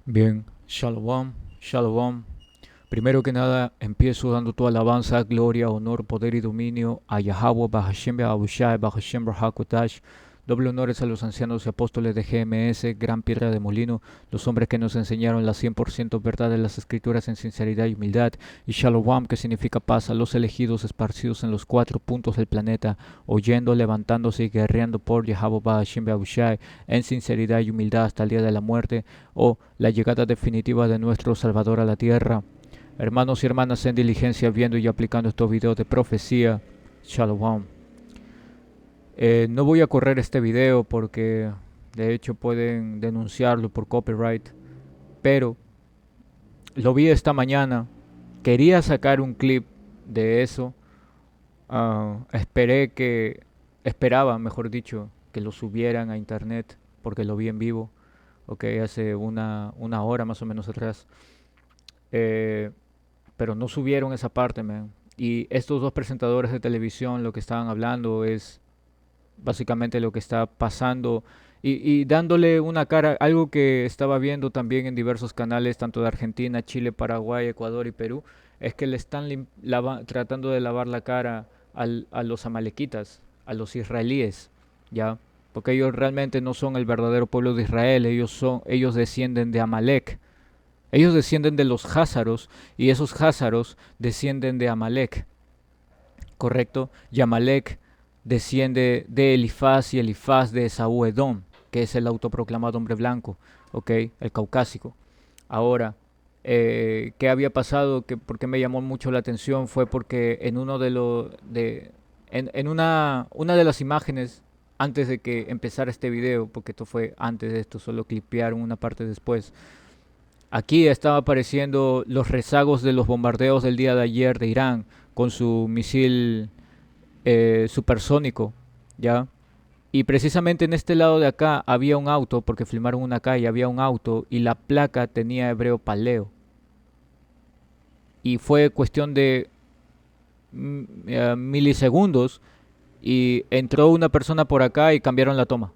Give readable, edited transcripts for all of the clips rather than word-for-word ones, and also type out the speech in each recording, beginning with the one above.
Bien, Shalom, Shalom. Primero que nada, empiezo dando tu alabanza, gloria, honor, poder y dominio a Yahweh, Bahashem, Abushai, Bahashem, Rahakotash. Doble honores a los ancianos y apóstoles de GMS, Gran Piedra de Molino, los hombres que nos enseñaron la 100% verdad de las Escrituras en sinceridad y humildad, y Shalom, que significa paz, a los elegidos esparcidos en los cuatro puntos del planeta, oyendo, levantándose y guerreando por Yahweh, Bahashem, Abushai, en sinceridad y humildad hasta el día de la muerte, o la llegada definitiva de nuestro Salvador a la tierra. Hermanos y hermanas en diligencia viendo y aplicando estos videos de profecía. Shalom. No voy a correr este video porque de hecho pueden denunciarlo por copyright. Pero lo vi esta mañana. Quería sacar un clip de eso. Esperaba, mejor dicho, que lo subieran a internet porque lo vi en vivo. Ok, hace una hora más o menos atrás. Eh, pero no subieron esa parte, man. Y estos dos presentadores de televisión lo que estaban hablando es básicamente lo que está pasando y dándole una cara, algo que estaba viendo también en diversos canales, tanto de Argentina, Chile, Paraguay, Ecuador y Perú, es que le están tratando de lavar la cara a los amalequitas, a los israelíes, ¿ya? Porque ellos realmente no son el verdadero pueblo de Israel, ellos descienden de Amalek, ellos descienden de los házaros y esos házaros descienden de Amalek, ¿correcto? Y Amalek desciende de Elifaz y Elifaz de Esaú Edom, que es el autoproclamado hombre blanco, ¿ok? El caucásico. Ahora, ¿qué había pasado? ¿Por qué me llamó mucho la atención? Fue porque en uno de los... en una de las imágenes, antes de que empezara este video, porque esto fue antes de esto, solo clipearon una parte después, aquí estaba apareciendo los rezagos de los bombardeos del día de ayer de Irán con su misil supersónico, ¿ya? Y precisamente en este lado de acá había un auto, porque filmaron una calle, había un auto y la placa tenía hebreo paleo. Y fue cuestión de milisegundos y entró una persona por acá y cambiaron la toma.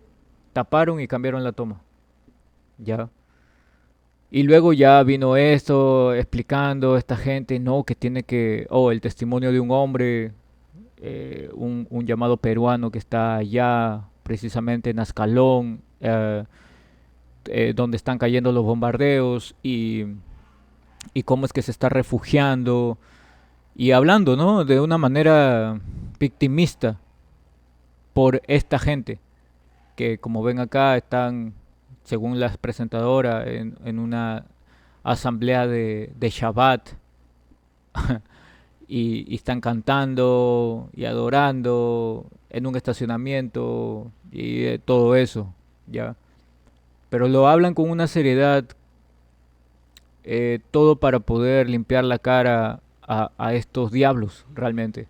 Taparon y cambiaron la toma, ¿ya? Y luego ya vino esto explicando esta gente, no, que tiene que, el testimonio de un hombre, un llamado peruano que está allá, precisamente en Ascalón, donde están cayendo los bombardeos y cómo es que se está refugiando y hablando, ¿no? De una manera victimista por esta gente que, como ven acá, están, según las presentadoras, en una asamblea de Shabbat y están cantando y adorando en un estacionamiento y todo eso, ¿ya? Pero lo hablan con una seriedad, todo para poder limpiar la cara a estos diablos, realmente.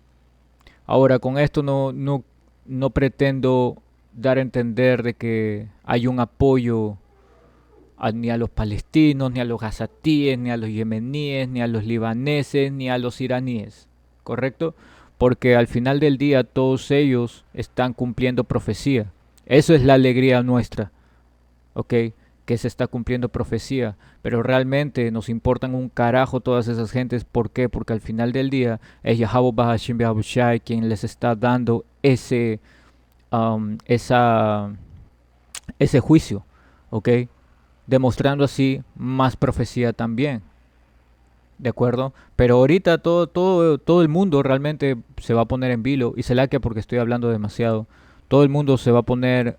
Ahora, con esto no pretendo dar a entender de que hay un apoyo ni a los palestinos, ni a los gazatíes, ni a los yemeníes, ni a los libaneses, ni a los iraníes, ¿correcto? Porque al final del día todos ellos están cumpliendo profecía. Eso es la alegría nuestra, ¿ok? Que se está cumpliendo profecía, pero realmente nos importan un carajo todas esas gentes. ¿Por qué? Porque al final del día es Yahweh Bahashim Behabushai quien les está dando um, esa, ese juicio, ¿ok? Demostrando así más profecía también, ¿de acuerdo? Pero ahorita todo el mundo realmente se va a poner en vilo, y se la que porque estoy hablando demasiado, todo el mundo se va a poner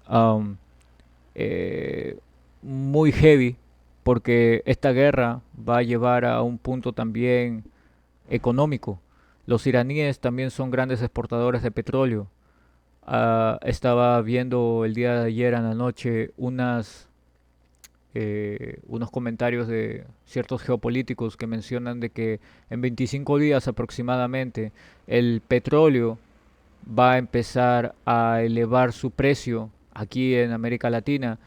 eh, muy heavy porque esta guerra va a llevar a un punto también económico. Los iraníes también son grandes exportadores de petróleo. Estaba viendo el día de ayer en la noche unos comentarios de ciertos geopolíticos que mencionan de que en 25 días aproximadamente el petróleo va a empezar a elevar su precio aquí en América Latina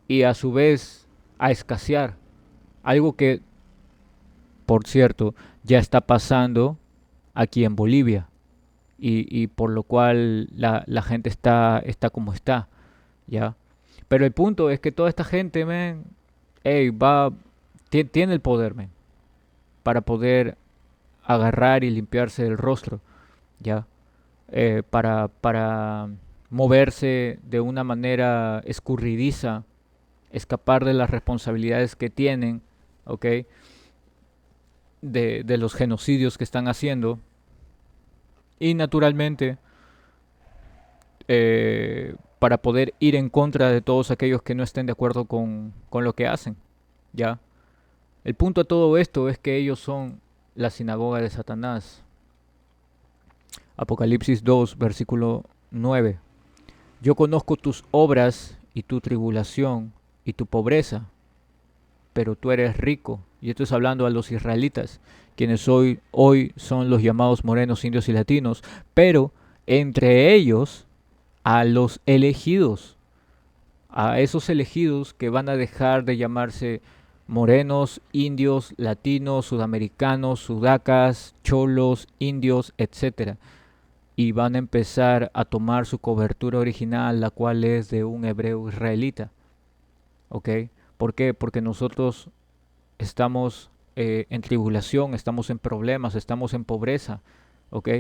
y a su vez a escasear. Algo que, por cierto, ya está pasando aquí en Bolivia y por lo cual la gente está como está, ¿ya? Pero el punto es que toda esta gente, man, ey, va. Tiene el poder, men, para poder agarrar y limpiarse el rostro, ¿ya? Para moverse de una manera escurridiza, escapar de las responsabilidades que tienen, ¿ok? De los genocidios que están haciendo. Y naturalmente, para poder ir en contra de todos aquellos que no estén de acuerdo con lo que hacen, ¿ya? El punto de todo esto es que ellos son la sinagoga de Satanás. Apocalipsis 2, versículo 9. Yo conozco tus obras y tu tribulación y tu pobreza, pero tú eres rico. Y esto es hablando a los israelitas, quienes hoy son los llamados morenos, indios y latinos, pero entre ellos a los elegidos, a esos elegidos que van a dejar de llamarse morenos, indios, latinos, sudamericanos, sudacas, cholos, indios, etcétera, y van a empezar a tomar su cobertura original, la cual es de un hebreo israelita. ¿Ok? ¿Por qué? Porque nosotros estamos en tribulación, estamos en problemas, estamos en pobreza. ¿Ok?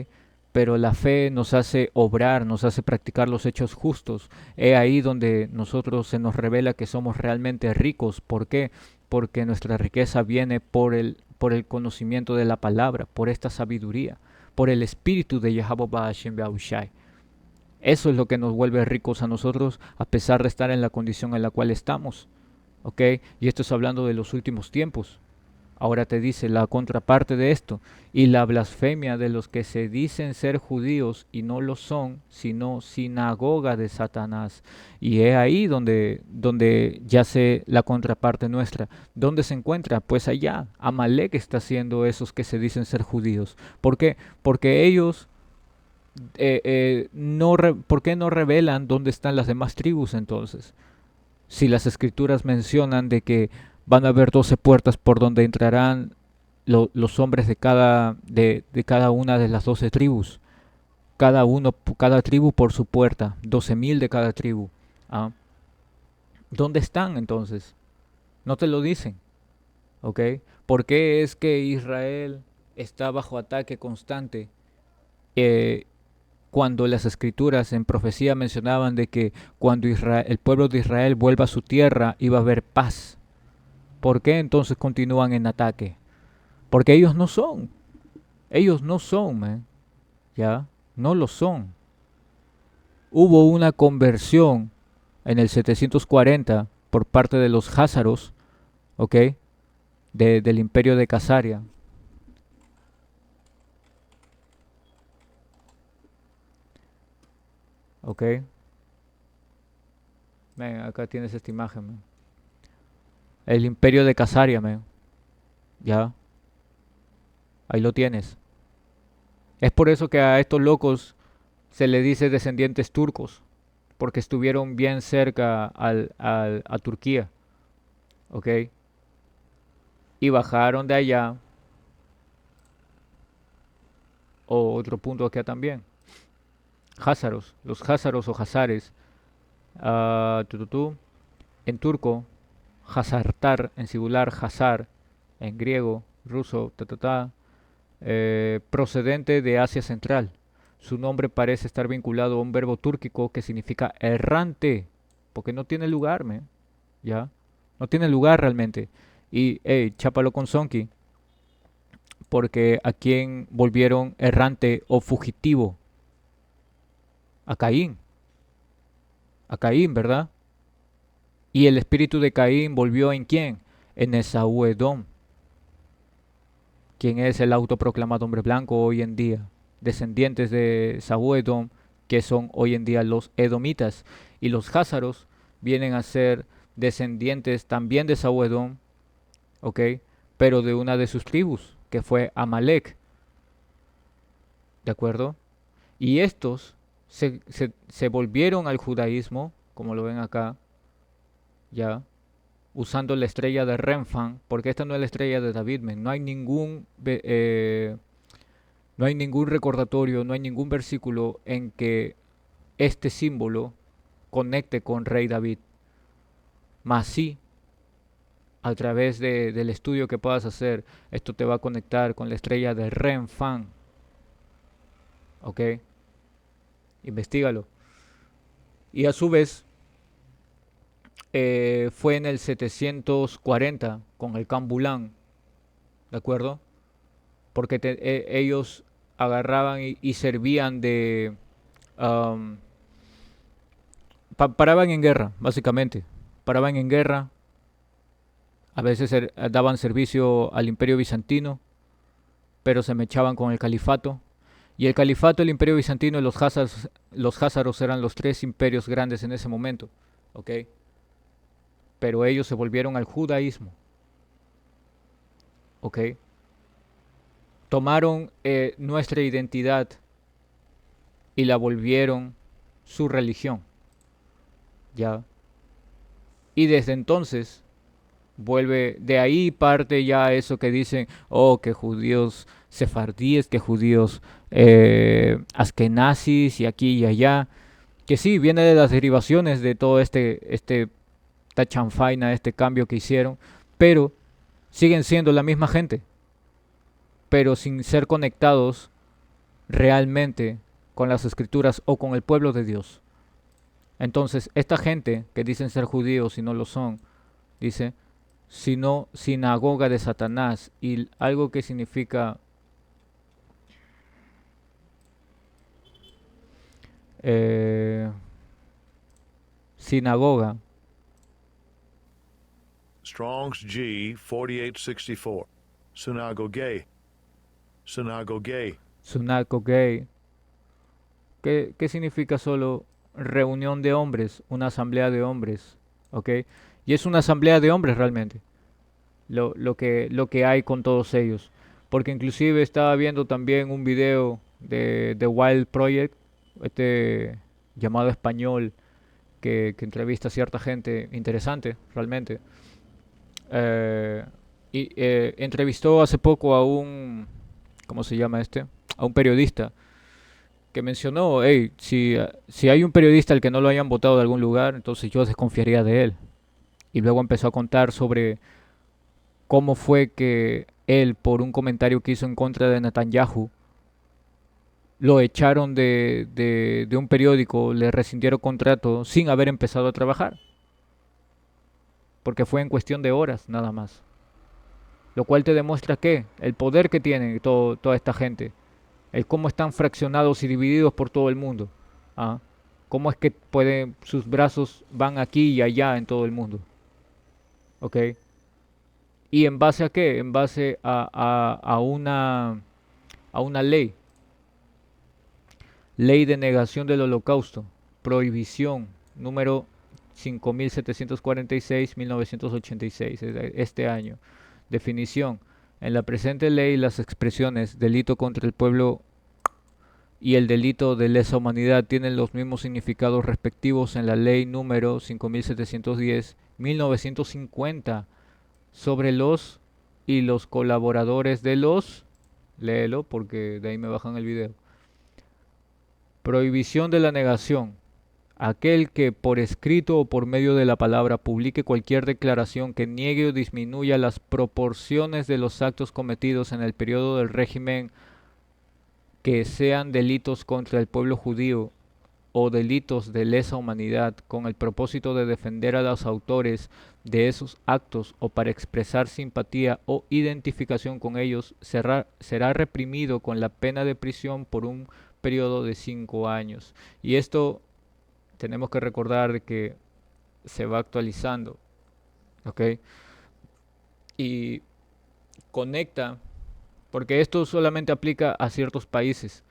Pero la fe nos hace obrar, nos hace practicar los hechos justos. Es ahí donde nosotros se nos revela que somos realmente ricos. ¿Por qué? Porque nuestra riqueza viene por el conocimiento de la palabra, por esta sabiduría, por el espíritu de Yahweh Ba'ashem Be'aushai. Eso es lo que nos vuelve ricos a nosotros a pesar de estar en la condición en la cual estamos. ¿Ok? Y esto es hablando de los últimos tiempos. Ahora te dice la contraparte de esto, y la blasfemia de los que se dicen ser judíos y no lo son, sino sinagoga de Satanás. Y es ahí donde yace la contraparte nuestra. ¿Dónde se encuentra? Pues allá. Amalek está haciendo esos que se dicen ser judíos. ¿Por qué? Porque ellos ¿por qué no revelan dónde están las demás tribus entonces? Si las escrituras mencionan de que van a haber 12 puertas por donde entrarán los hombres de cada una de las 12 tribus. Cada tribu por su puerta. 12.000 de cada tribu. ¿Ah? ¿Dónde están entonces? No te lo dicen. ¿Ok? ¿Por qué es que Israel está bajo ataque constante? Eh, Cuando las escrituras en profecía mencionaban de que cuando el pueblo de Israel vuelva a su tierra iba a haber paz. ¿Por qué entonces continúan en ataque? Porque ellos no son, man, ya, no lo son. Hubo una conversión en el 740 por parte de los házaros, ¿ok? Del imperio de Casaria, ¿ok? Man, acá tienes esta imagen, man. El imperio de Casaria, man, ya, ahí lo tienes. Es por eso que a estos locos se le dice descendientes turcos, porque estuvieron bien cerca a Turquía, ¿ok? Y bajaron de allá, o otro punto acá también, házaros, los házaros o hazares, en turco, hazartar, en singular, hazar, en griego, ruso, procedente de Asia Central. Su nombre parece estar vinculado a un verbo túrquico que significa errante, porque no tiene lugar, ¿ya? No tiene lugar realmente. Y, hey, chápalo con Sonki, porque a quien volvieron errante o fugitivo, a Caín, ¿verdad? Y el espíritu de Caín volvió en quién? En Esaú Edom, quien es el autoproclamado hombre blanco hoy en día, descendientes de Esaú Edom, que son hoy en día los edomitas, y los házaros vienen a ser descendientes también de Esaú Edom, ¿ok? Pero de una de sus tribus, que fue Amalek, ¿de acuerdo? Y estos se volvieron al judaísmo, como lo ven acá, ya, usando la estrella de Renfan, porque esta no es la estrella de David, men. No hay ningún recordatorio, no hay ningún versículo en que este símbolo conecte con Rey David. Mas sí, a través del estudio que puedas hacer. Esto te va a conectar con la estrella de Ren-Fan, ¿ok? Investígalo. Y a su vez, fue en el 740 con el Cambulán, ¿de acuerdo? Porque ellos agarraban y servían de... am, paraban en guerra, básicamente. Paraban en guerra, a veces daban servicio al Imperio Bizantino, pero se mechaban con el califato. Y el califato, el Imperio Bizantino y los házaros eran los tres imperios grandes en ese momento, ¿ok? Pero ellos se volvieron al judaísmo, ¿ok? Tomaron nuestra identidad y la volvieron su religión, ¿ya? Y desde entonces de ahí parte ya eso que dicen, oh, que judíos sefardíes, que judíos askenazis y aquí y allá, que sí, viene de las derivaciones de todo esta chanfaina, este cambio que hicieron, pero siguen siendo la misma gente, pero sin ser conectados realmente con las escrituras o con el pueblo de Dios. Entonces, esta gente que dicen ser judíos y no lo son, dice, sino sinagoga de Satanás, y algo que significa eh, sinagoga, Strong's G 4864. Synagogue. Synagogue. sunagoge, que significa solo reunión de hombres, una asamblea de hombres, ¿ok? Y es una asamblea de hombres realmente, lo que hay con todos ellos. Porque inclusive estaba viendo también un video de The Wild Project, este llamado español, que entrevista a cierta gente interesante, realmente. Eh, y entrevistó hace poco a un, ¿cómo se llama este? A un periodista que mencionó, hey, si hay un periodista al que no lo hayan votado de algún lugar, entonces yo desconfiaría de él. Y luego empezó a contar sobre cómo fue que él, por un comentario que hizo en contra de Netanyahu, lo echaron de un periódico, le rescindieron contrato sin haber empezado a trabajar, porque fue en cuestión de horas nada más. Lo cual te demuestra que el poder que tienen toda esta gente, el cómo están fraccionados y divididos por todo el mundo. ¿Ah? Cómo es que sus brazos van aquí y allá en todo el mundo. ¿Ok? ¿Y en base a qué? En base a una ley. Ley de negación del holocausto. Prohibición número 5746-1986, este año. Definición. En la presente ley las expresiones delito contra el pueblo y el delito de lesa humanidad tienen los mismos significados respectivos en la ley número 5710-1950 sobre los y los colaboradores de los, léelo porque de ahí me bajan el video. Prohibición de la negación. Aquel que por escrito o por medio de la palabra publique cualquier declaración que niegue o disminuya las proporciones de los actos cometidos en el periodo del régimen que sean delitos contra el pueblo judío o delitos de lesa humanidad con el propósito de defender a los autores de esos actos o para expresar simpatía o identificación con ellos, será reprimido con la pena de prisión por un periodo de 5 años. Y esto tenemos que recordar que se va actualizando, ¿ok? Y conecta, porque esto solamente aplica a ciertos países,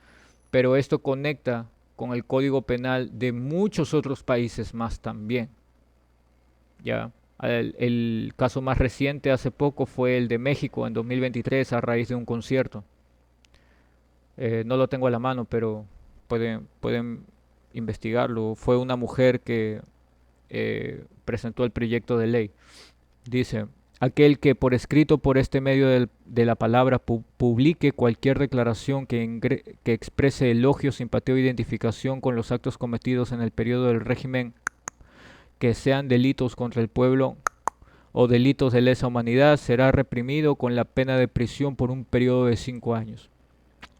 pero esto conecta con el Código Penal de muchos otros países más también. Ya, el caso más reciente hace poco fue el de México en 2023 a raíz de un concierto. No lo tengo a la mano, pero pueden investigarlo. Fue una mujer que presentó el proyecto de ley. Dice, aquel que por escrito por este medio de la palabra publique cualquier declaración que exprese elogio, simpatía o identificación con los actos cometidos en el periodo del régimen que sean delitos contra el pueblo o delitos de lesa humanidad será reprimido con la pena de prisión por un periodo de 5 años.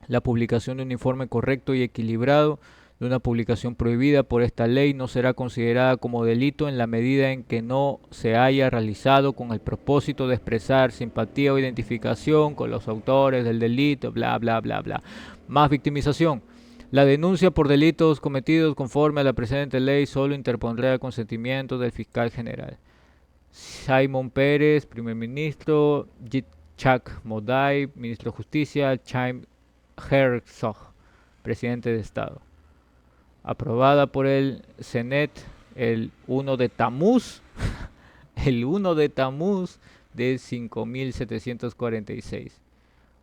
La publicación de un informe correcto y equilibrado de una publicación prohibida por esta ley no será considerada como delito en la medida en que no se haya realizado con el propósito de expresar simpatía o identificación con los autores del delito, bla, bla, bla, bla. Más victimización. La denuncia por delitos cometidos conforme a la presente ley solo interpondrá el consentimiento del fiscal general. Simon Pérez, primer ministro; Yitzhak Modai, ministro de Justicia; Chaim Herzog, presidente de Estado. Aprobada por el Senet el 1 de Tamuz, el 1 de Tamuz de 5746,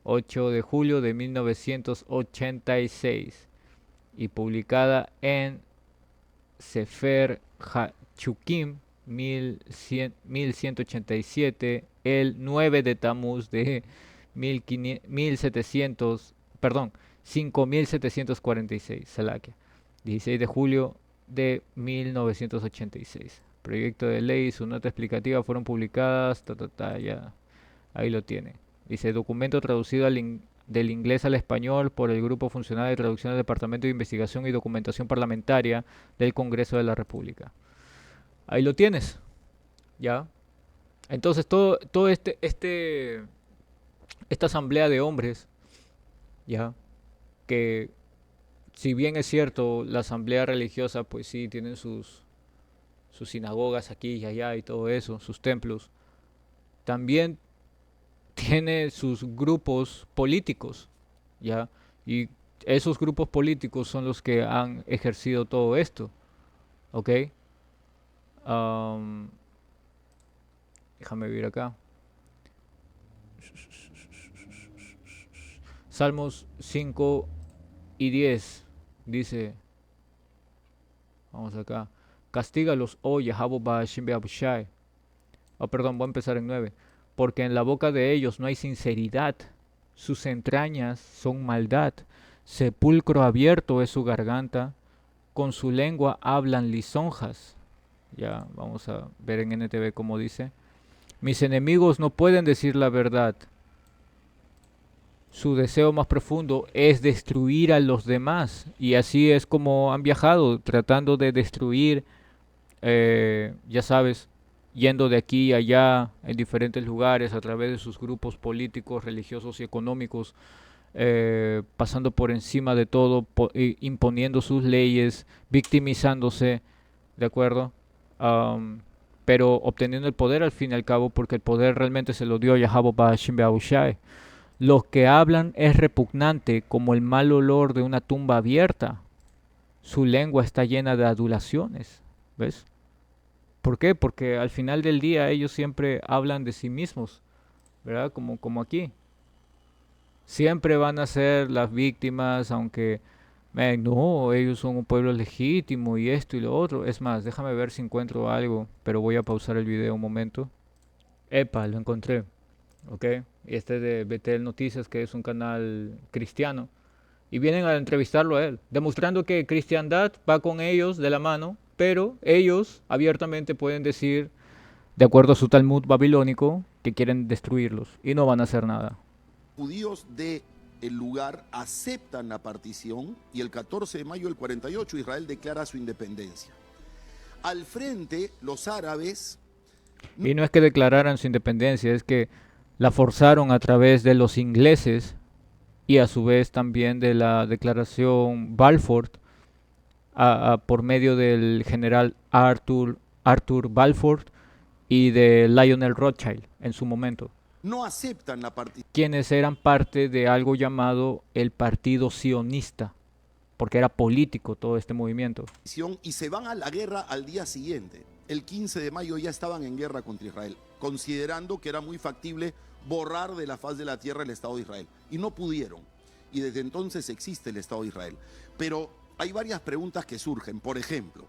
8 de julio de 1986, y publicada en Sefer HaChukim 1187 el 9 de Tamuz de 5746, Salakia, 16 de julio de 1986. Proyecto de ley y su nota explicativa fueron publicadas, ya, ahí lo tiene. Dice, documento traducido del inglés al español por el Grupo Funcional de Traducción del Departamento de Investigación y Documentación Parlamentaria del Congreso de la República. Ahí lo tienes, ¿ya? Entonces todo esta asamblea de hombres, ¿ya? Que si bien es cierto, la asamblea religiosa, pues sí, tienen sus sinagogas aquí y allá y todo eso, sus templos, también tiene sus grupos políticos, ¿ya? Y esos grupos políticos son los que han ejercido todo esto, ¿ok? Am, déjame ver acá. Salmos 5 y 10 dice, vamos acá, castígalos, oh Yahweh Ba'ashim Be'abushai. Oh, perdón, voy a empezar en 9. Porque en la boca de ellos no hay sinceridad, sus entrañas son maldad, sepulcro abierto es su garganta, con su lengua hablan lisonjas. Ya vamos a ver en NTV cómo dice. Mis enemigos no pueden decir la verdad. Su deseo más profundo es destruir a los demás. Y así es como han viajado, tratando de destruir, ya sabes, yendo de aquí a allá en diferentes lugares a través de sus grupos políticos, religiosos y económicos, pasando por encima de todo, imponiendo sus leyes, victimizándose, ¿de acuerdo? Am, pero obteniendo el poder al fin y al cabo, porque el poder realmente se lo dio Yahweh Ba'ashim Be'ahushai. Los que hablan es repugnante como el mal olor de una tumba abierta. Su lengua está llena de adulaciones. ¿Ves? ¿Por qué? Porque al final del día ellos siempre hablan de sí mismos, ¿verdad? Como aquí. Siempre van a ser las víctimas, aunque no, ellos son un pueblo legítimo y esto y lo otro. Es más, déjame ver si encuentro algo, pero voy a pausar el video un momento. Epa, lo encontré. ¿Ok? Y este es de Betel Noticias, que es un canal cristiano. Y vienen a entrevistarlo a él, demostrando que cristiandad va con ellos de la mano, pero ellos abiertamente pueden decir, de acuerdo a su Talmud babilónico, que quieren destruirlos y no van a hacer nada. Judíos de el lugar aceptan la partición y el 14 de mayo del 48 Israel declara su independencia. Al frente, los árabes... Y no es que declararan su independencia, es que la forzaron a través de los ingleses y a su vez también de la declaración Balfour por medio del general Arthur Balfour y de Lionel Rothschild en su momento, no aceptan la partición quienes eran parte de algo llamado el Partido Sionista, porque era político todo este movimiento. y se van a la guerra al día siguiente. El 15 de mayo ya estaban en guerra contra Israel, considerando que era muy factible borrar de la faz de la tierra el Estado de Israel. Y no pudieron. Y desde entonces existe el Estado de Israel. Pero hay varias preguntas que surgen. Por ejemplo,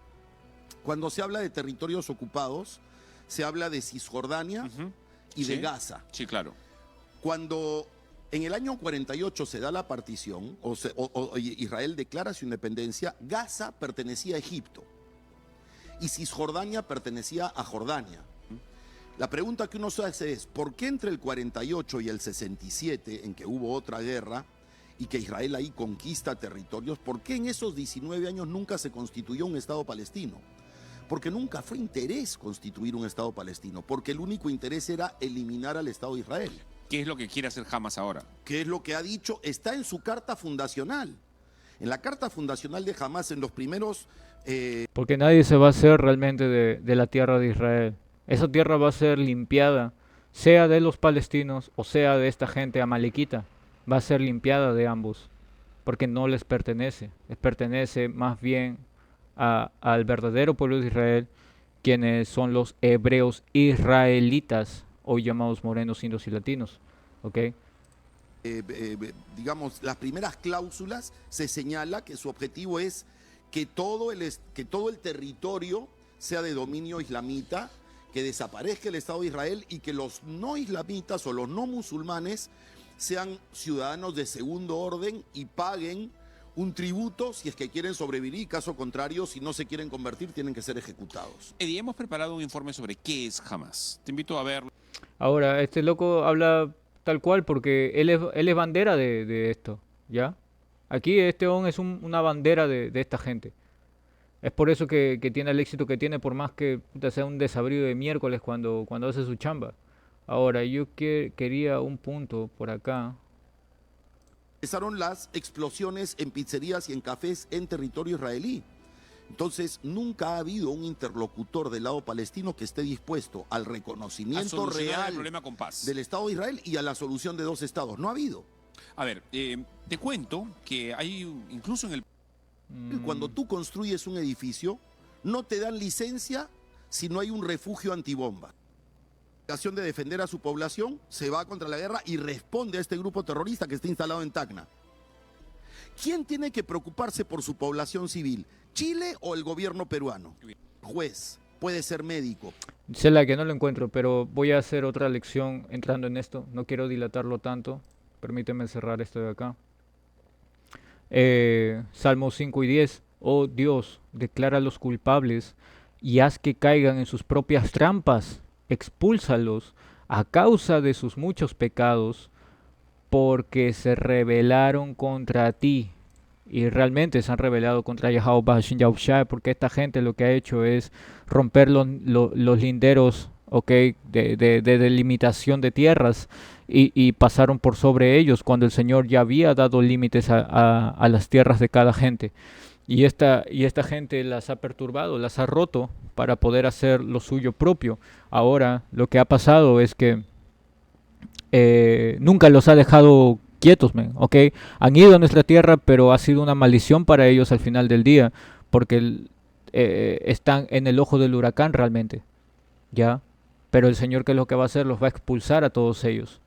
cuando se habla de territorios ocupados, se habla de Cisjordania y de Gaza. Sí, claro. Cuando en el año 48 se da la partición, o Israel declara su independencia, Gaza pertenecía a Egipto y Cisjordania pertenecía a Jordania. La pregunta que uno se hace es, ¿por qué entre el 48 y el 67, en que hubo otra guerra, y que Israel ahí conquista territorios, por qué en esos 19 años nunca se constituyó un Estado palestino? Porque nunca fue interés constituir un Estado palestino, porque el único interés era eliminar al Estado de Israel. ¿Qué es lo que quiere hacer Hamas ahora? ¿Qué es lo que ha dicho? Está en su carta fundacional. En la carta fundacional de Hamas, en los primeros... Porque nadie se va a hacer realmente de la tierra de Israel. Esa tierra va a ser limpiada, sea de los palestinos o sea de esta gente amalequita. Va a ser limpiada de ambos, porque no les pertenece. Les pertenece más bien al verdadero pueblo de Israel, quienes son los hebreos israelitas, hoy llamados morenos, indios y latinos. ¿Ok? digamos, las primeras cláusulas se señala que su objetivo es que todo el territorio sea de dominio islamita, que desaparezca el Estado de Israel y que los no islamitas o los no musulmanes sean ciudadanos de segundo orden y paguen un tributo si es que quieren sobrevivir, y caso contrario, si no se quieren convertir, tienen que ser ejecutados. Eddie, hemos preparado un informe sobre qué es Hamas. Te invito a verlo. Ahora, este loco habla tal cual porque él es bandera de esto, ¿ya? Aquí este on es una bandera de esta gente. Es por eso que tiene el éxito que tiene, por más que puta, sea un desabrido de miércoles cuando hace su chamba. Ahora, yo quería un punto por acá. Empezaron las explosiones en pizzerías y en cafés en territorio israelí. Entonces, nunca ha habido un interlocutor del lado palestino que esté dispuesto al reconocimiento real el problema con paz del Estado de Israel y a la solución de dos estados. No ha habido. A ver, te cuento que hay incluso en el... Cuando tú construyes un edificio, no te dan licencia si no hay un refugio antibomba. La obligación de defender a su población, se va contra la guerra y responde a este grupo terrorista que está instalado en Tacna. ¿Quién tiene que preocuparse por su población civil? ¿Chile o el gobierno peruano? Juez, puede ser médico. Sé la que no lo encuentro, pero voy a hacer otra lección entrando en esto. No quiero dilatarlo tanto. Permíteme cerrar esto de acá. Salmos 5 y 10. Oh Dios, declara a los culpables y haz que caigan en sus propias trampas. Expúlsalos a causa de sus muchos pecados, porque se rebelaron contra ti. Y realmente se han rebelado contra Yahweh Bashin Yahushua, porque esta gente lo que ha hecho es romper los linderos, okay, de delimitación de tierras y pasaron por sobre ellos cuando el Señor ya había dado límites a las tierras de cada gente. Y esta gente las ha perturbado, las ha roto para poder hacer lo suyo propio. Ahora lo que ha pasado es que nunca los ha dejado quietos, man, ¿ok? Han ido a nuestra tierra, pero ha sido una maldición para ellos al final del día, porque están en el ojo del huracán realmente, ¿ya? Pero el Señor, ¿qué es lo que va a hacer? Los va a expulsar a todos ellos.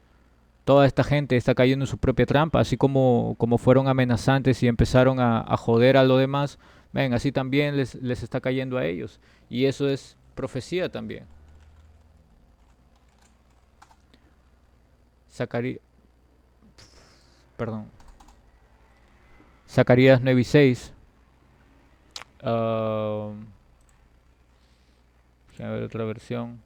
Toda esta gente está cayendo en su propia trampa, así como fueron amenazantes y empezaron a joder a lo demás, ven, así también les está cayendo a ellos. Y eso es profecía también. Zacarías 9 y 6. Déjame ver otra versión.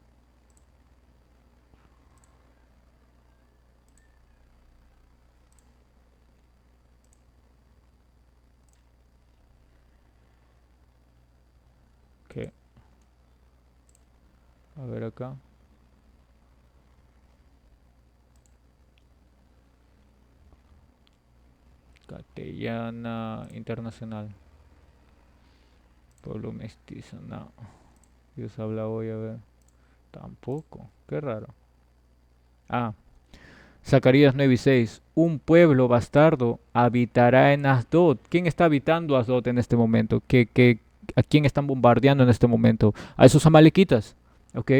Okay. A ver acá. Castellana Internacional. Pueblo mestizo, no. Dios habla hoy, a ver. Tampoco, qué raro. Zacarías 9 y 6. Un pueblo bastardo habitará en Asdod. ¿Quién está habitando Asdod en este momento? ¿A quién están bombardeando en este momento? A esos amalequitas, ¿ok?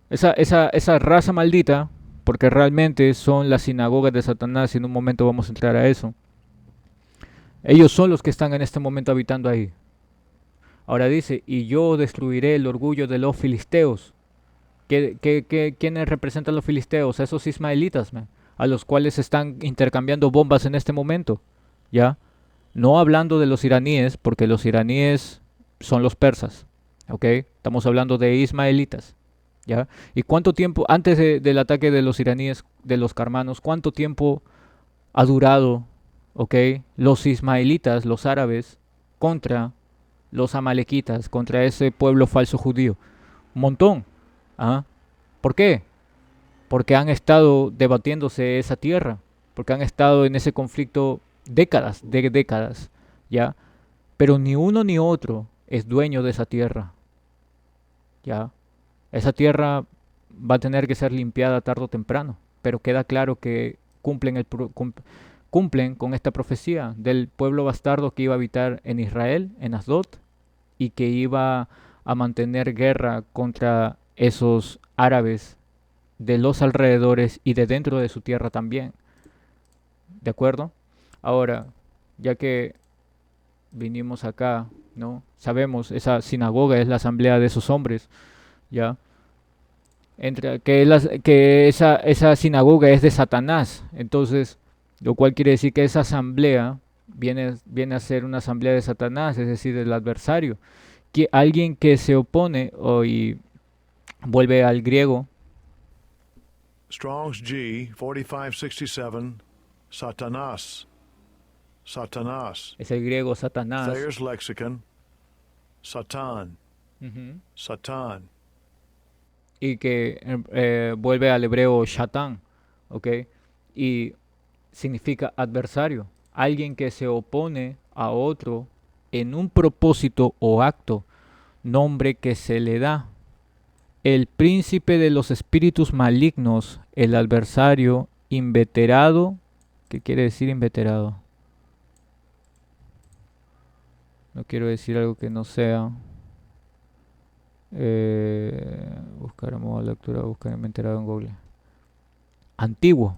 Esa raza maldita, porque realmente son las sinagogas de Satanás, y en un momento vamos a entrar a eso. Ellos son los que están en este momento habitando ahí. Ahora dice, y yo destruiré el orgullo de los filisteos. ¿Quiénes representan los filisteos? A esos ismaelitas, man, a los cuales están intercambiando bombas en este momento. ¿Ya? No hablando de los iraníes, porque los iraníes son los persas. ¿Ok? Estamos hablando de ismaelitas. ¿ya? ¿Y cuánto tiempo, antes del ataque de los iraníes, de los carmanos, cuánto tiempo ha durado, ¿ok? Los ismaelitas, los árabes, contra los amalequitas, contra ese pueblo falso judío? Un montón. ¿Ah? ¿Por qué? Porque han estado debatiéndose esa tierra, porque han estado en ese conflicto décadas, de décadas, ¿ya? Pero ni uno ni otro es dueño de esa tierra, ¿ya? Esa tierra va a tener que ser limpiada tarde o temprano, pero queda claro que cumplen con esta profecía del pueblo bastardo que iba a habitar en Israel, en Asdod, y que iba a mantener guerra contra esos árabes de los alrededores y de dentro de su tierra también. ¿De acuerdo? Ahora, ya que vinimos acá, ¿no? Sabemos, esa sinagoga es la asamblea de esos hombres, ¿ya? Que esa sinagoga es de Satanás. Entonces, lo cual quiere decir que esa asamblea viene a ser una asamblea de Satanás, es decir, del adversario. Que alguien que se opone, y vuelve al griego, Strong's G 4567, Satanas. Satanas. es el griego Satanás. Thayer's Lexicon, Satan. Ujú. Satan. Y que vuelve al hebreo Shatán, ¿ok? Y significa adversario, alguien que se opone a otro en un propósito o acto, nombre que se le da. El príncipe de los espíritus malignos, el adversario inveterado. ¿Qué quiere decir inveterado? No quiero decir algo que no sea. Buscar en modo de lectura, buscar inveterado en Google. Antiguo,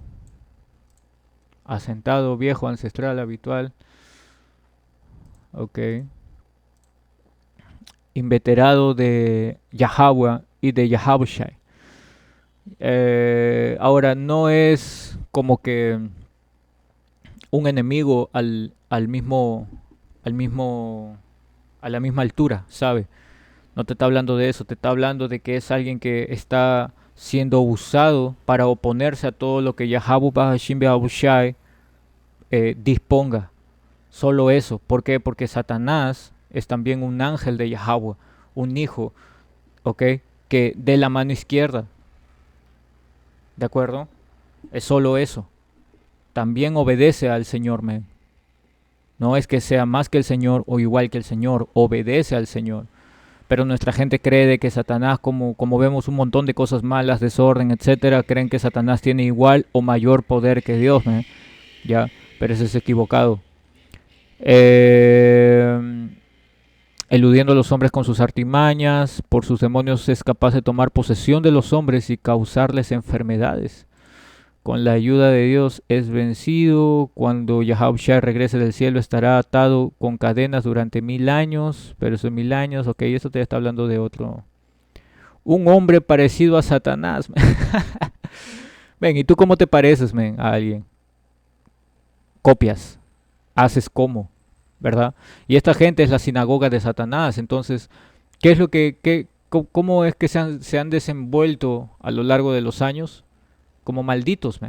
asentado, viejo, ancestral, habitual. Ok. Inveterado de Yahweh y de Yahabushai. Ahora, no es como que un enemigo al mismo, a la misma altura, ¿sabe? No te está hablando de eso, te está hablando de que es alguien que está siendo usado para oponerse a todo lo que Yahweh Bahashim Behabushai disponga. Solo eso. ¿Por qué? Porque Satanás es también un ángel de Yahweh, un hijo, ¿ok? Que de la mano izquierda, ¿de acuerdo? Es solo eso. También obedece al Señor, men. No es que sea más que el Señor o igual que el Señor, obedece al Señor. Pero nuestra gente cree de que Satanás, como vemos un montón de cosas malas, desorden, etcétera, creen que Satanás tiene igual o mayor poder que Dios, ¿eh? Ya, pero eso es equivocado. Eludiendo a los hombres con sus artimañas, por sus demonios es capaz de tomar posesión de los hombres y causarles enfermedades. Con la ayuda de Dios es vencido. Cuando Yahushua regrese del cielo estará atado con cadenas durante 1000 años. Pero esos 1000 años, ok, eso te está hablando de otro. Un hombre parecido a Satanás. Ven, ¿y tú cómo te pareces, men, a alguien? Copias. Haces como, ¿verdad? Y esta gente es la sinagoga de Satanás. Entonces, ¿qué es lo cómo es que se han desenvuelto a lo largo de los años? Como malditos,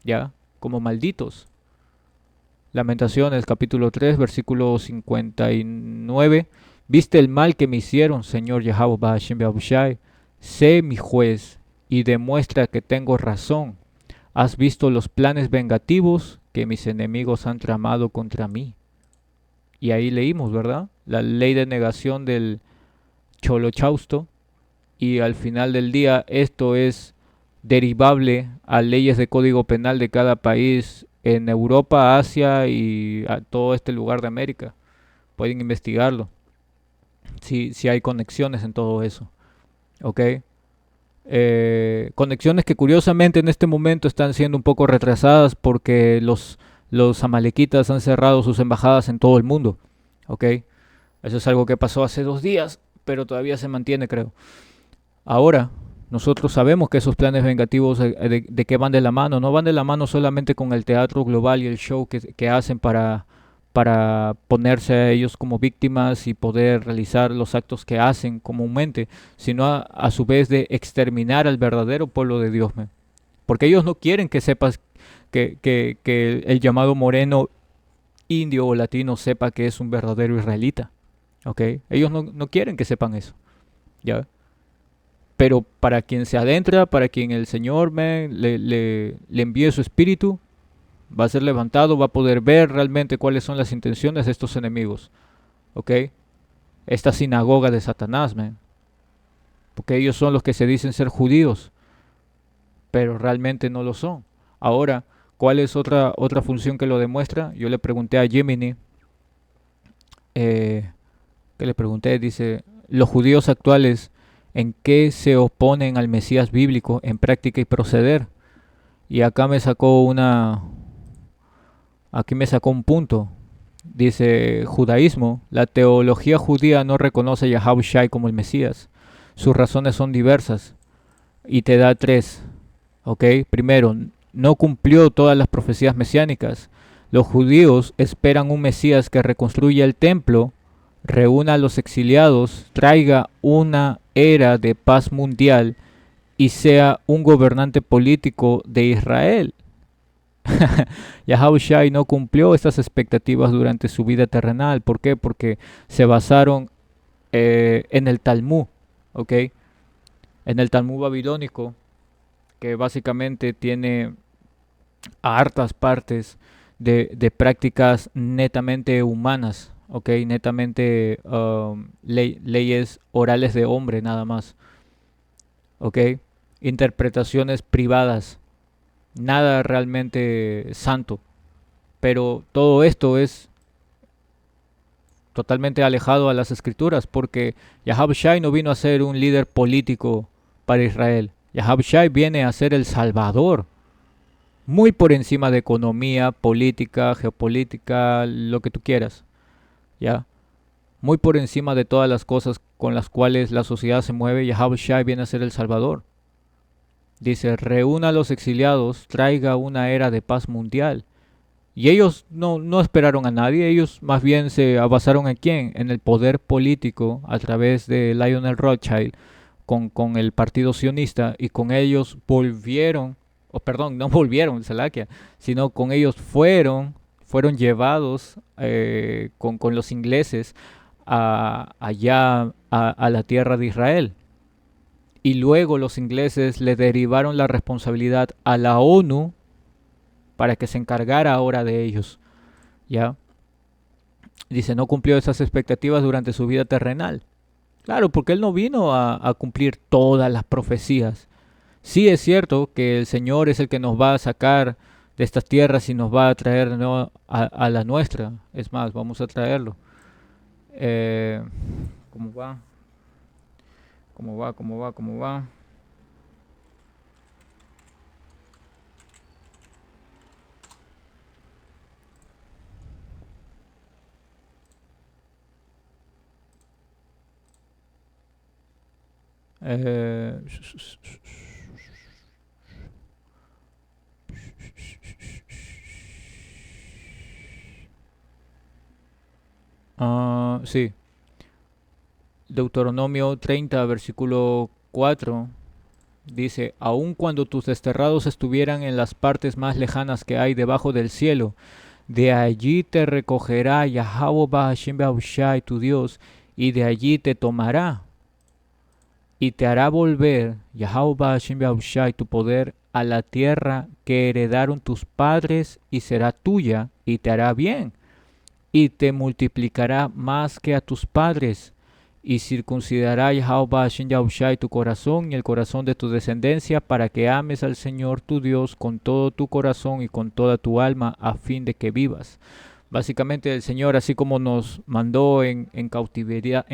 ¿ya? Como malditos. Lamentaciones, capítulo 3, versículo 59. Viste el mal que me hicieron, Señor Yahweh Bahashim Behabushai. Sé mi juez y demuestra que tengo razón. Has visto los planes vengativos que mis enemigos han tramado contra mí. Y ahí leímos, ¿verdad? La ley de negación del Cholocausto. Y al final del día esto es derivable a leyes de código penal de cada país en Europa, Asia y a todo este lugar de América. Pueden investigarlo. Si hay conexiones en todo eso. ¿Ok? Conexiones que curiosamente en este momento están siendo un poco retrasadas porque los amalequitas han cerrado sus embajadas en todo el mundo. ¿Ok? Eso es algo que pasó hace 2 días, pero todavía se mantiene, creo. Ahora, nosotros sabemos que esos planes vengativos de qué van de la mano. No van de la mano solamente con el teatro global y el show que hacen para para ponerse a ellos como víctimas y poder realizar los actos que hacen comúnmente, sino a su vez de exterminar al verdadero pueblo de Dios, men. Porque ellos no quieren que sepas que el llamado moreno indio o latino sepa que es un verdadero israelita. ¿Ok? Ellos no quieren que sepan eso. ¿Ya? Pero para quien se adentra, para quien el Señor le envíe su espíritu, va a ser levantado, va a poder ver realmente cuáles son las intenciones de estos enemigos. ¿Ok? Esta sinagoga de Satanás, man. Porque ellos son los que se dicen ser judíos, pero realmente no lo son. Ahora, ¿cuál es otra función que lo demuestra? Yo le pregunté a Jiminy, que le pregunté, dice, los judíos actuales, ¿en qué se oponen al Mesías bíblico en práctica y proceder? Y aquí me sacó un punto. Dice, judaísmo, la teología judía no reconoce a Yahushua como el Mesías. Sus razones son diversas y te da tres. ¿Ok? Primero, no cumplió todas las profecías mesiánicas. Los judíos esperan un Mesías que reconstruya el templo, reúna a los exiliados, traiga una era de paz mundial y sea un gobernante político de Israel. Yahushua no cumplió estas expectativas durante su vida terrenal. ¿Por qué? Porque se basaron en el Talmud, ¿ok? En el Talmud babilónico, que básicamente tiene hartas partes de prácticas netamente humanas, ¿ok? Netamente leyes orales de hombre nada más, ¿ok? Interpretaciones privadas, nada realmente santo. Pero todo esto es totalmente alejado a las escrituras, porque Yahushua no vino a ser un líder político para Israel. Yahushua viene a ser el Salvador, muy por encima de economía, política, geopolítica, lo que tú quieras, ¿ya? Muy por encima de todas las cosas con las cuales la sociedad se mueve, Yahushua viene a ser el Salvador. Dice, reúna a los exiliados, traiga una era de paz mundial. Y ellos no esperaron a nadie, ellos más bien se basaron en quién, en el poder político a través de Lionel Rothschild con el partido sionista, y con ellos volvieron, o perdón, no volvieron, Salakia, sino con ellos fueron llevados con los ingleses allá a la tierra de Israel. Y luego los ingleses le derivaron la responsabilidad a la ONU para que se encargara ahora de ellos, ¿ya? Dice, no cumplió esas expectativas durante su vida terrenal. Claro, porque él no vino a cumplir todas las profecías. Sí es cierto que el Señor es el que nos va a sacar de estas tierras y nos va a traer de nuevo a la nuestra. Es más, vamos a traerlo. ¿Cómo va? ¿Cómo va? ¿Cómo va? ¿Cómo va? Eh, sí. Deuteronomio 30, versículo 4, dice, aun cuando tus desterrados estuvieran en las partes más lejanas que hay debajo del cielo, de allí te recogerá Yahweh Hashem Behushai, tu Dios, y de allí te tomará y te hará volver, Yahweh Hashem Behushai, tu poder, a la tierra que heredaron tus padres, y será tuya, y te hará bien, y te multiplicará más que a tus padres, y circuncidará Yahweh Hashem Behushai tu corazón y el corazón de tu descendencia, para que ames al Señor tu Dios con todo tu corazón y con toda tu alma, a fin de que vivas. Básicamente el Señor, así como nos mandó en cautividad,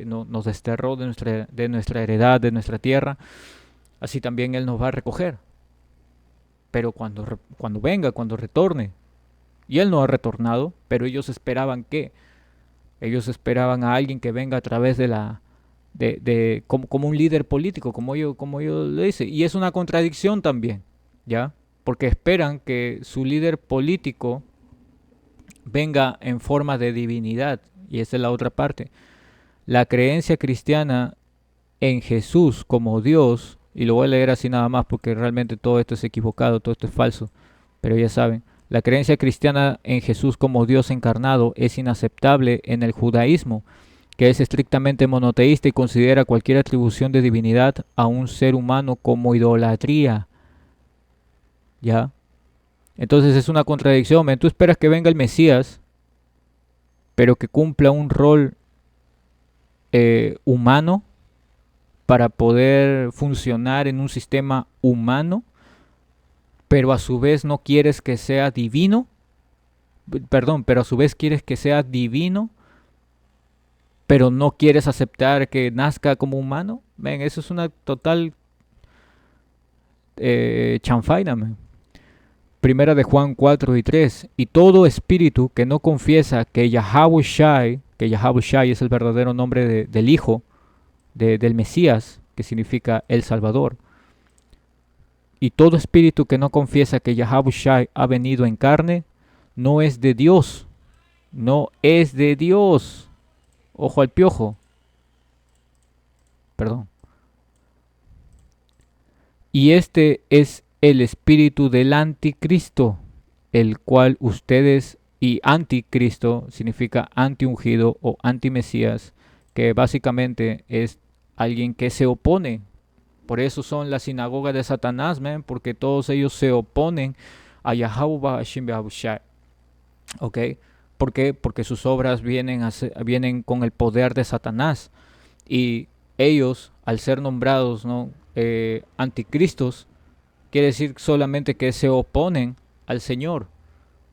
nos desterró de nuestra heredad, de nuestra tierra, así también Él nos va a recoger. Pero cuando venga, cuando retorne, y Él no ha retornado, pero ellos esperaban que, ellos esperaban a alguien que venga a través como un líder político, como yo le dice, y es una contradicción también, ¿ya? Porque esperan que su líder político venga en forma de divinidad. Y esa es la otra parte. La creencia cristiana en Jesús como Dios, y lo voy a leer así nada más porque realmente todo esto es equivocado, todo esto es falso, pero ya saben, la creencia cristiana en Jesús como Dios encarnado es inaceptable en el judaísmo, que es estrictamente monoteísta y considera cualquier atribución de divinidad a un ser humano como idolatría. ¿Ya? Entonces es una contradicción. Tú esperas que venga el Mesías, pero que cumpla un rol humano para poder funcionar en un sistema humano, pero a su vez no quieres que sea divino. Perdón, pero a su vez quieres que sea divino, pero no quieres aceptar que nazca como humano. Ven, eso es una total chanfaina, man. Primera de Juan 4 y 3. Y todo espíritu que no confiesa que Yahawashi, que Yahawashi es el verdadero nombre del Hijo, del Mesías, que significa el Salvador. Y todo espíritu que no confiesa que Yahawashi ha venido en carne, no es de Dios. No es de Dios. Ojo al piojo. Perdón. Y este es el espíritu del anticristo, el cual ustedes, y anticristo significa antiungido o antimesías, que básicamente es alguien que se opone. Por eso son la sinagoga de Satanás, man, porque todos ellos se oponen a Yahweh Hashem Behavushai. ¿Ok? ¿Por qué? Porque sus obras vienen con el poder de Satanás. Y ellos, al ser nombrados, ¿no? Anticristos, quiere decir solamente que se oponen al Señor,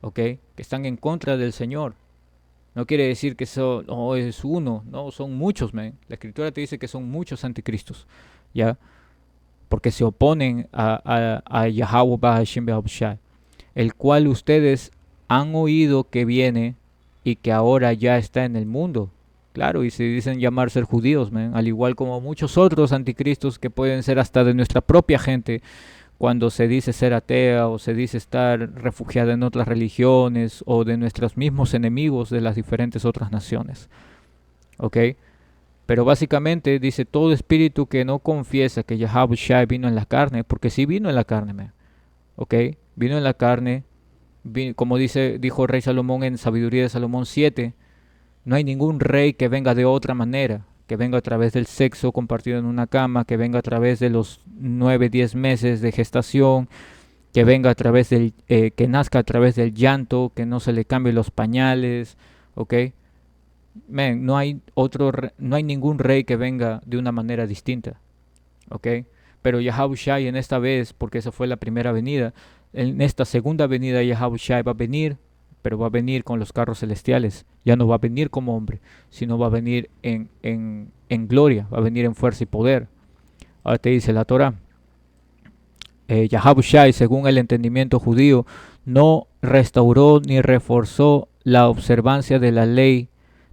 ¿ok? Que están en contra del Señor. No quiere decir que no, es uno, no, son muchos, man. La Escritura te dice que son muchos anticristos, ¿ya? Porque se oponen a Yahweh Bahashim Behavushai, el cual ustedes han oído que viene y que ahora ya está en el mundo. Claro, y se dicen llamar ser judíos, man, al igual como muchos otros anticristos que pueden ser hasta de nuestra propia gente, cuando se dice ser atea o se dice estar refugiada en otras religiones o de nuestros mismos enemigos de las diferentes otras naciones. ¿Ok? Pero básicamente dice todo espíritu que no confiesa que Yahawashi vino en la carne, porque sí vino en la carne, man. ¿Ok? Vino en la carne, como dijo el rey Salomón en Sabiduría de Salomón 7, no hay ningún rey que venga de otra manera, que venga a través del sexo compartido en una cama, que venga a través de los 9, 10 meses de gestación, que venga a través que nazca a través del llanto, que no se le cambien los pañales, ¿ok? Man, no hay ningún rey que venga de una manera distinta, ¿ok? Pero Yahawashi en esta vez, porque esa fue la primera venida, en esta segunda venida Yahawashi va a venir, pero va a venir con los carros celestiales. Ya no va a venir como hombre, sino va a venir en gloria, va a venir en fuerza y poder. Ahora te dice la Torah, Yahawashi, según el entendimiento judío, no restauró ni reforzó la observancia de la ley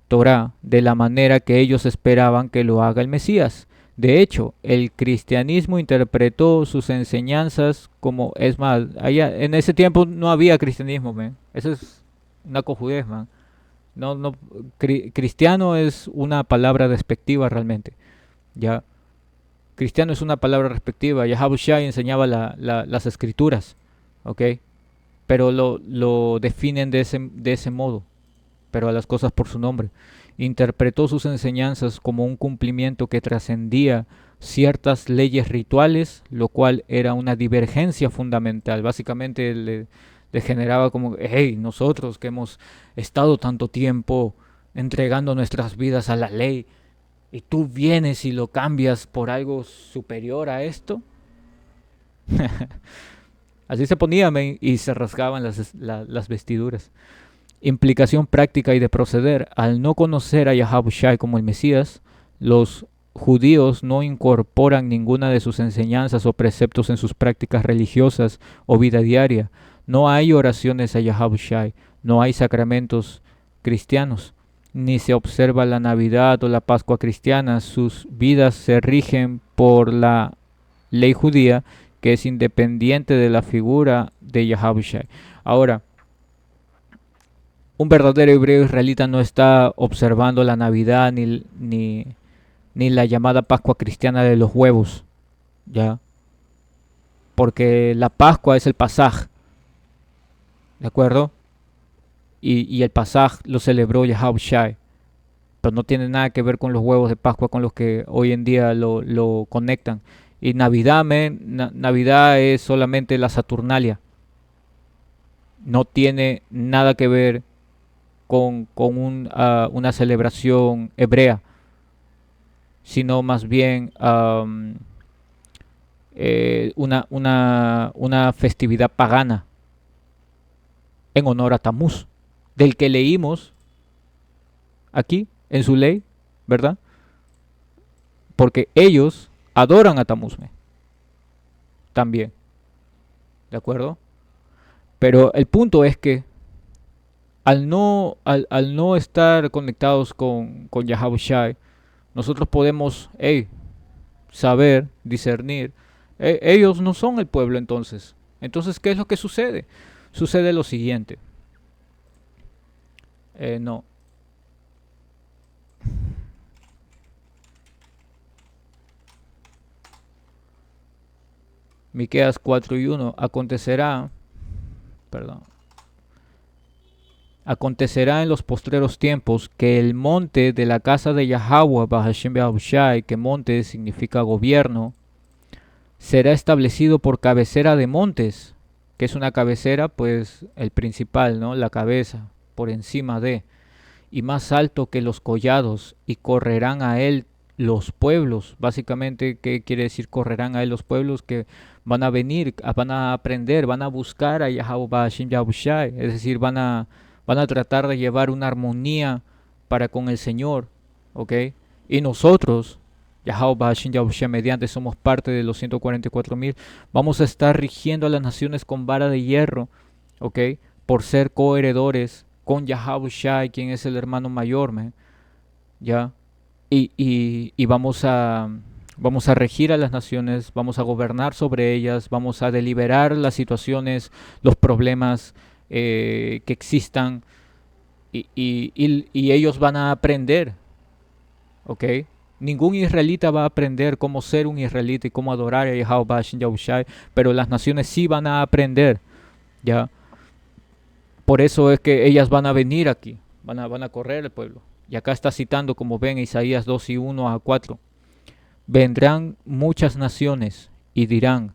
Torah de la manera que ellos esperaban que lo haga el Mesías. De hecho, el cristianismo interpretó sus enseñanzas como, es más, en ese tiempo no había cristianismo, man. Eso es una cojudez, man. No, cristiano es una palabra despectiva realmente. Ya, cristiano es una palabra despectiva. Yahawashi enseñaba las escrituras, ¿ok? Pero lo definen de ese modo, pero a las cosas por su nombre. Interpretó sus enseñanzas como un cumplimiento que trascendía ciertas leyes rituales, lo cual era una divergencia fundamental. Básicamente le generaba como, hey, nosotros que hemos estado tanto tiempo entregando nuestras vidas a la ley, y tú vienes y lo cambias por algo superior a esto. Así se ponían y se rasgaban las vestiduras. Implicación práctica y de proceder. Al no conocer a Yahawashi como el Mesías, los judíos no incorporan ninguna de sus enseñanzas o preceptos en sus prácticas religiosas o vida diaria. No hay oraciones a Yahawashi, no hay sacramentos cristianos, ni se observa la Navidad o la Pascua cristiana. Sus vidas se rigen por la ley judía, que es independiente de la figura de Yahawashi. Ahora, Un verdadero hebreo israelita no está observando la Navidad ni la llamada Pascua cristiana de los huevos, ¿ya? Porque la Pascua es el Pasaj, ¿de acuerdo? Y el Pasaj lo celebró Yahushua, pero no tiene nada que ver con los huevos de Pascua con los que hoy en día lo conectan. Y Navidad, Navidad es solamente la Saturnalia, no tiene nada que ver con una celebración hebrea, sino más bien una festividad pagana en honor a Tamuz, del que leímos aquí en su ley, ¿verdad? Porque ellos adoran a Tamuz también, ¿de acuerdo? Pero el punto es que al no estar conectados con Yahushua, nosotros podemos saber, discernir. Ellos no son el pueblo entonces. Entonces, ¿qué es lo que sucede? Sucede lo siguiente. No. Miqueas 4:1. Perdón. Acontecerá en los postreros tiempos que el monte de la casa de Yahweh, Bahashem Yahushai, que monte significa gobierno, será establecido por cabecera de montes, que es una cabecera, pues el principal, ¿no? La cabeza, por encima de, y más alto que los collados, y correrán a él los pueblos. Básicamente, ¿qué quiere decir correrán a él los pueblos? Que van a venir, van a aprender, van a buscar a Yahweh Bahashim Yahushai, es decir, van a tratar de llevar una armonía para con el Señor, ¿ok? Y nosotros, Yahweh Bahashim Yahushai, mediante somos parte de los 144,000, vamos a estar rigiendo a las naciones con vara de hierro, ¿ok? Por ser coheredores con Yahushai, quien es el hermano mayor, man, ¿ya? Y vamos a regir a las naciones, vamos a gobernar sobre ellas, vamos a deliberar las situaciones, los problemas que existan y ellos van a aprender, ¿ok? Ningún israelita va a aprender cómo ser un israelita y cómo adorar a Yahweh Bashin Yahushai, pero las naciones sí van a aprender, ¿ya? Por eso es que ellas van a venir aquí, van a correr el pueblo. Y acá está citando, como ven, Isaías 2:1-4. Vendrán muchas naciones y dirán,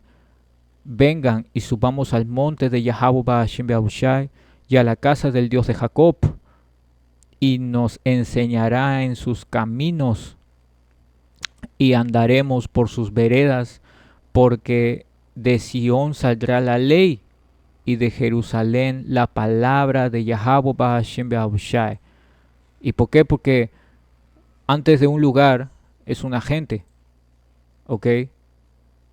vengan y subamos al monte de Yahweh Bahashim Beahushai y a la casa del Dios de Jacob, y nos enseñará en sus caminos y andaremos por sus veredas, porque de Sión saldrá la ley y de Jerusalén la palabra de Yahweh Bahashim Beahushai. ¿Y por qué? Porque antes de un lugar es una gente, ¿ok?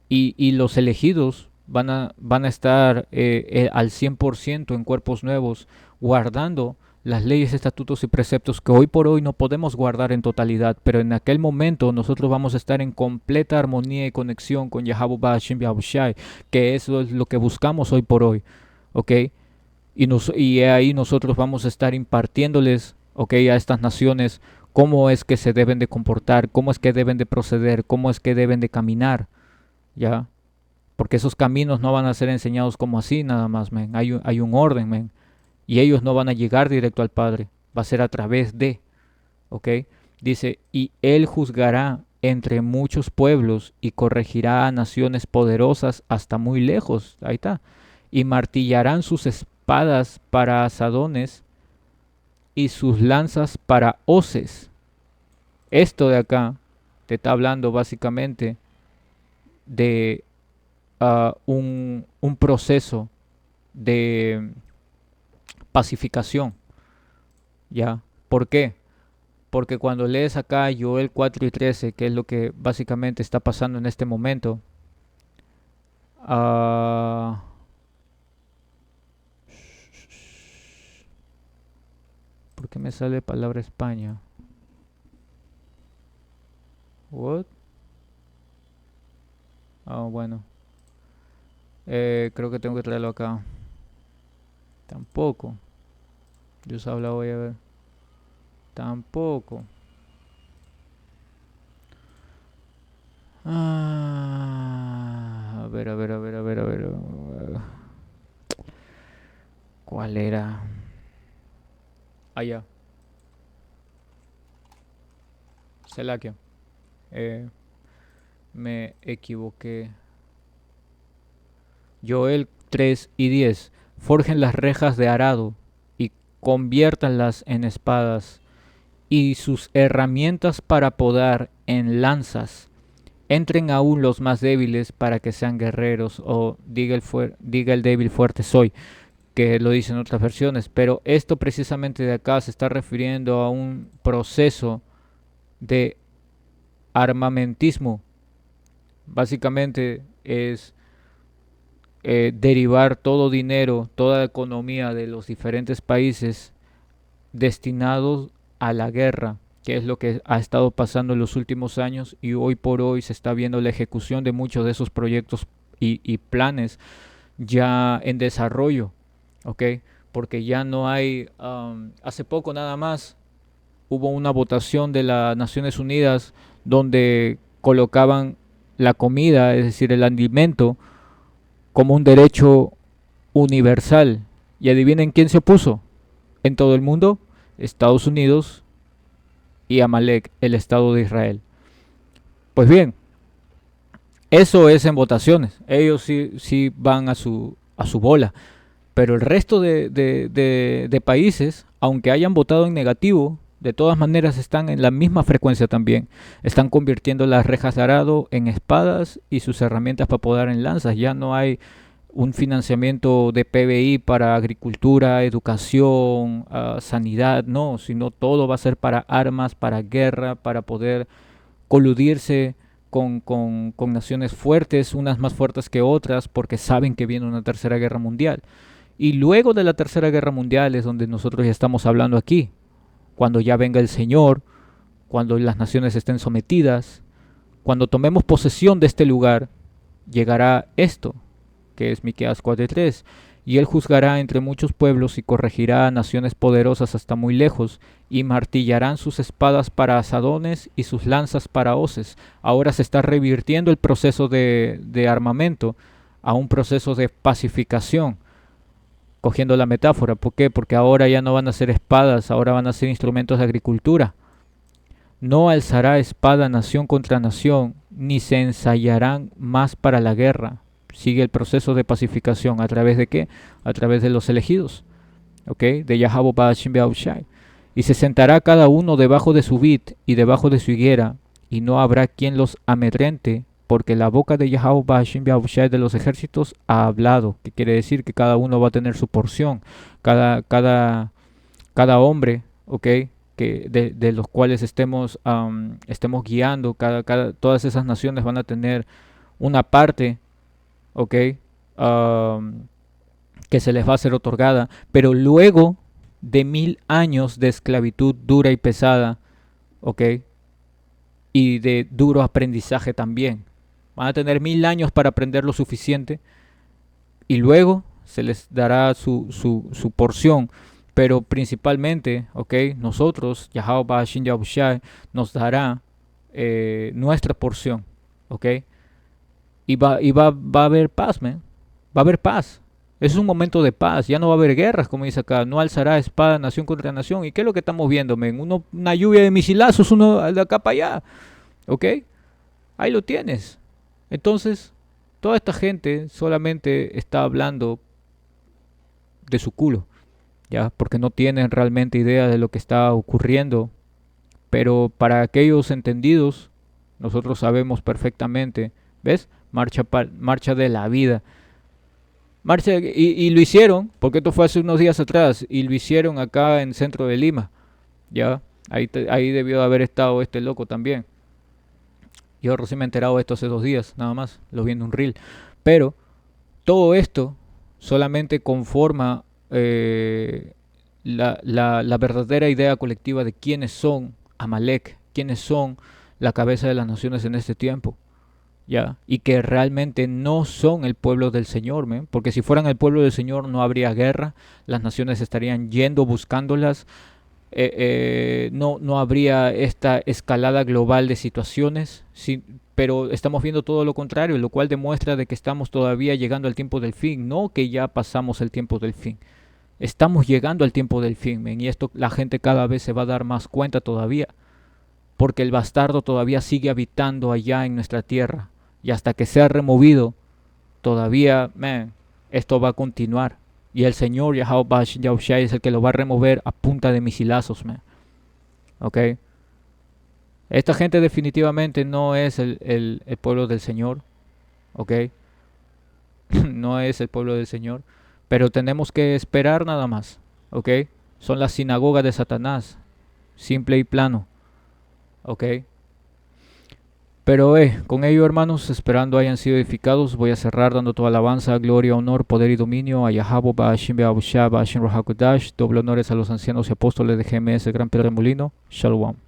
Y los elegidos van a estar al 100% en cuerpos nuevos, guardando las leyes, estatutos y preceptos que hoy por hoy no podemos guardar en totalidad, pero en aquel momento nosotros vamos a estar en completa armonía y conexión con Yahweh Bahashim Yahushai, que eso es lo que buscamos hoy por hoy, ¿ok? Y ahí nosotros vamos a estar impartiéndoles, ¿ok? A estas naciones cómo es que se deben de comportar, cómo es que deben de proceder, cómo es que deben de caminar, ¿ya? Porque esos caminos no van a ser enseñados como así nada más, men. Hay un orden, men. Y ellos no van a llegar directo al Padre. Va a ser a través de, ¿ok? Dice, y Él juzgará entre muchos pueblos y corregirá a naciones poderosas hasta muy lejos. Ahí está. Y martillarán sus espadas para asadones y sus lanzas para hoces. Esto de acá te está hablando básicamente de un proceso de pacificación, ¿ya? ¿Por qué? Porque cuando lees acá Joel 4:13, que es lo que básicamente está pasando en este momento, uh, ¿por qué me sale palabra España? What? Bueno. Creo que tengo que traerlo acá. Tampoco. Dios habla hoy, a ver. Tampoco. A ver, a ver, a ver, a ver, a ver. ¿Cuál era? Allá. Selakia. Me equivoqué. Joel 3:10. Forjen las rejas de arado y conviértanlas en espadas y sus herramientas para podar en lanzas. Entren aún los más débiles para que sean guerreros, o diga el débil fuerte soy, que lo dicen otras versiones, pero esto precisamente de acá se está refiriendo a un proceso de armamentismo. Básicamente es derivar todo dinero, toda economía de los diferentes países destinados a la guerra, que es lo que ha estado pasando en los últimos años, y hoy por hoy se está viendo la ejecución de muchos de esos proyectos y planes ya en desarrollo, ¿ok? Porque ya no hay, hace poco nada más hubo una votación de las Naciones Unidas donde colocaban la comida, es decir, el alimento, como un derecho universal. Y adivinen quién se opuso en todo el mundo: Estados Unidos y Amalek, el Estado de Israel. Pues bien, eso es en votaciones. Ellos sí van a su bola. Pero el resto de países, aunque hayan votado en negativo, de todas maneras están en la misma frecuencia también. Están convirtiendo las rejas de arado en espadas y sus herramientas para podar en lanzas. Ya no hay un financiamiento de PBI para agricultura, educación, sanidad, no, sino todo va a ser para armas, para guerra, para poder coludirse con naciones fuertes, unas más fuertes que otras, porque saben que viene una tercera guerra mundial. Y luego de la tercera guerra mundial es donde nosotros ya estamos hablando aquí, cuando ya venga el Señor, cuando las naciones estén sometidas, cuando tomemos posesión de este lugar, llegará esto, que es Miqueas 4:3, y él juzgará entre muchos pueblos y corregirá a naciones poderosas hasta muy lejos, y martillarán sus espadas para asadones y sus lanzas para hoces. Ahora se está revirtiendo el proceso de armamento a un proceso de pacificación, cogiendo la metáfora. ¿Por qué? Porque ahora ya no van a ser espadas, ahora van a ser instrumentos de agricultura. No alzará espada nación contra nación, ni se ensayarán más para la guerra. Sigue el proceso de pacificación. ¿A través de qué? A través de los elegidos, ¿ok? De Yahweh Ba'ashim Be'aushai. Y se sentará cada uno debajo de su vid y debajo de su higuera, y no habrá quien los amedrente, porque la boca de Yahweh Ba'ashim Be'aushai de los ejércitos ha hablado. Que quiere decir que cada uno va a tener su porción. Cada hombre, ¿ok? De los cuales estemos guiando, todas esas naciones van a tener una parte, ¿ok? Que se les va a ser otorgada, pero luego de 1000 años de esclavitud dura y pesada, ¿ok? Y de duro aprendizaje también. Van a tener 1000 años para aprender lo suficiente y luego se les dará su porción. Pero principalmente, ¿ok? Nosotros, Yahweh Ba'ashim Yahushai, nos dará nuestra porción, ¿ok? Va a haber paz, man. Va a haber paz. Es un momento de paz. Ya no va a haber guerras, como dice acá. No alzará espada nación contra nación. ¿Y qué es lo que estamos viendo, men? Una lluvia de misilazos, uno de acá para allá. ¿Ok? Ahí lo tienes. Entonces, toda esta gente solamente está hablando de su culo, ¿ya? Porque no tienen realmente idea de lo que está ocurriendo. Pero para aquellos entendidos, nosotros sabemos perfectamente, ¿ves? Marcha de la vida. Y lo hicieron, porque esto fue hace unos días atrás, y lo hicieron acá en centro de Lima, ¿ya? Ahí debió haber estado este loco también. Yo recién me he enterado de esto hace 2 días, nada más, lo vi en un reel. Pero todo esto solamente conforma la verdadera idea colectiva de quiénes son Amalek, quiénes son la cabeza de las naciones en este tiempo. ¿ya? Y que realmente no son el pueblo del Señor, ¿me? Porque si fueran el pueblo del Señor no habría guerra, las naciones estarían yendo buscándolas, no habría esta escalada global de situaciones, pero estamos viendo todo lo contrario, lo cual demuestra de que estamos todavía llegando al tiempo del fin, no que ya pasamos el tiempo del fin. Estamos llegando al tiempo del fin, men, y esto la gente cada vez se va a dar más cuenta todavía, porque el bastardo todavía sigue habitando allá en nuestra tierra, y hasta que sea removido, todavía, man, esto va a continuar. Y el Señor Yahweh Yahushua es el que lo va a remover a punta de misilazos, man. ¿Ok? Esta gente definitivamente no es el pueblo del Señor. ¿Ok? No es el pueblo del Señor. Pero tenemos que esperar nada más. ¿Ok? Son las sinagogas de Satanás. Simple y plano. ¿Ok? Pero con ello, hermanos, esperando hayan sido edificados, voy a cerrar dando toda alabanza, gloria, honor, poder y dominio a Yahweh, Ba'ashim, Be'abushah, Ba'ashim, Rahakudash, doble honores a los ancianos y apóstoles de GMS, el Gran Pedro de Molino. Shalom.